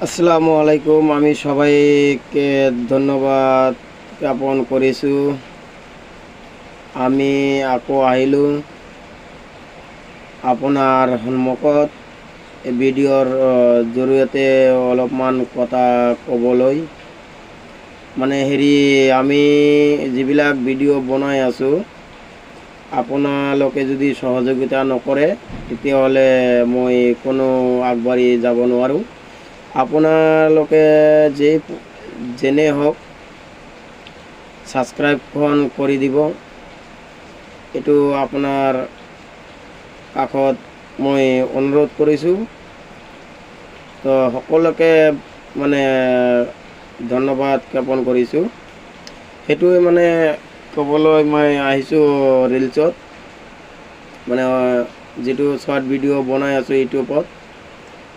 আসসালামু আলাইকুম। আমি সবাইকে ধন্যবাদ জ্ঞাপন কৰিছোঁ। আমি আকৌ আহিলোঁ আপোনাৰ সন্মুখত এই ভিডিঅ'ৰ জৰিয়তে অলপমান কথা ক'বলৈ। মানে আমি যিবিলাক ভিডিঅ' বনাই আছোঁ, আপোনালোকে যদি সহযোগিতা নকৰে তেতিয়াহ'লে মই কোনো আগবাঢ়ি যাব নোৱাৰোঁ। আপোনালোকে যেনে হোক ছাবস্ক্ৰাইবখন কৰি দিব। এইটো আপোনাৰ কাষত মই অনুৰোধ কৰিছোঁ। তো সকলোকে মানে ধন্যবাদ জ্ঞাপন কৰিছোঁ। সেইটোৱে মানে ক'বলৈ মই আহিছোঁ ৰিলছত, মানে যিটো শ্বৰ্ট ভিডিঅ' বনাই আছোঁ ইউটিউবত।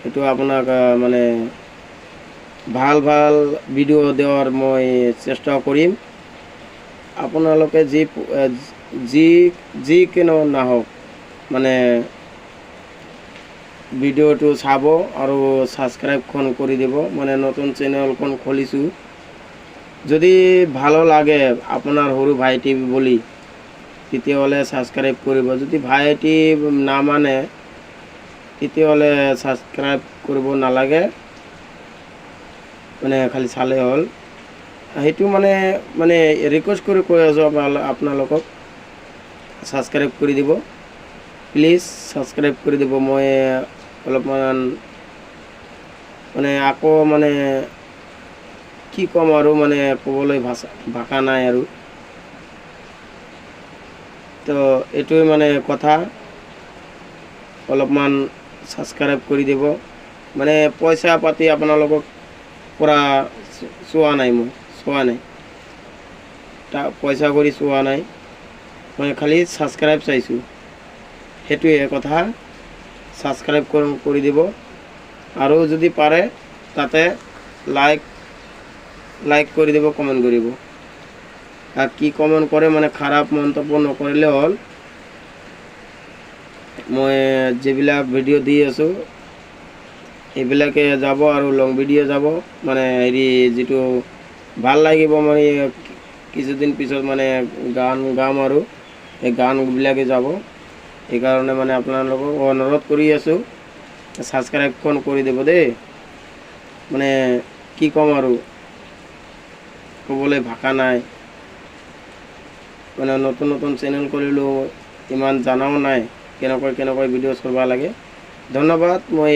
সেইটো আপোনাক মানে ভাল ভিডিঅ' দেওয়াৰ মই চেষ্টা কৰিম। আপোনালোকে যি কেনো নাহক মানে ভিডিঅ'টো চাব আৰু ছাবস্ক্ৰাইবখন কৰি দিব। মানে নতুন চেনেলখন খুলিছোঁ, যদি ভালো লাগে আপোনাৰ সৰু ভাইটি বুলি তেতিয়াহ'লে ছাবস্ক্ৰাইব কৰিব। যদি ভাইটি নামানে তেতিয়াহ'লে ছাবস্ক্ৰাইব কৰিব নালাগে, মানে খালি চালে হ'ল। সেইটো মানে ৰিকুৱেষ্ট কৰি কৈ আছোঁ আপোনালোকক ছাবস্ক্ৰাইব কৰি দিব, প্লিজ ছাবস্ক্ৰাইব কৰি দিব। মই অলপমান মানে আকৌ মানে কি ক'ম আৰু মানে ক'বলৈ ভাষা নাই আৰু। তো এইটোৱে মানে কথা, অলপমান ছাবস্ক্ৰাইব কৰি দিব। মানে পইচা পাতি আপোনালোকক পৰা চোৱা নাই, মই চোৱা নাই, পইচা কৰি চোৱা নাই, মই খালি ছাবস্ক্ৰাইব চাইছোঁ। সেইটোৱে কথা, ছাবস্ক্ৰাইব কৰি দিব। আৰু যদি পাৰে তাতে লাইক কৰি দিব, কমেণ্ট কৰিব। আৰ কি কমেন্ট কৰে মানে খাৰাপ মন্তব্য নকৰিলে হ'ল। মই যিবিলাক ভিডিঅ' দি আছোঁ এইবিলাকে যাব আৰু লং ভিডিঅ' যাব। মানে যিটো ভাল লাগিব, মানে কিছুদিন পিছত মানে গান গাম আৰু এই গানবিলাকে যাব। সেইকাৰণে মানে আপোনালোকক অনুৰোধ কৰি আছোঁ, ছাবস্ক্ৰাইবখন কৰি দিব দেই। মানে কি ক'ম আৰু ক'বলৈ ভাষা নাই। মানে নতুন চেনেল খুলিলোঁ, ইমান জানাও নাই কেনেকৈ ভিডিঅ' চাব লাগে। ধন্যবাদ। মই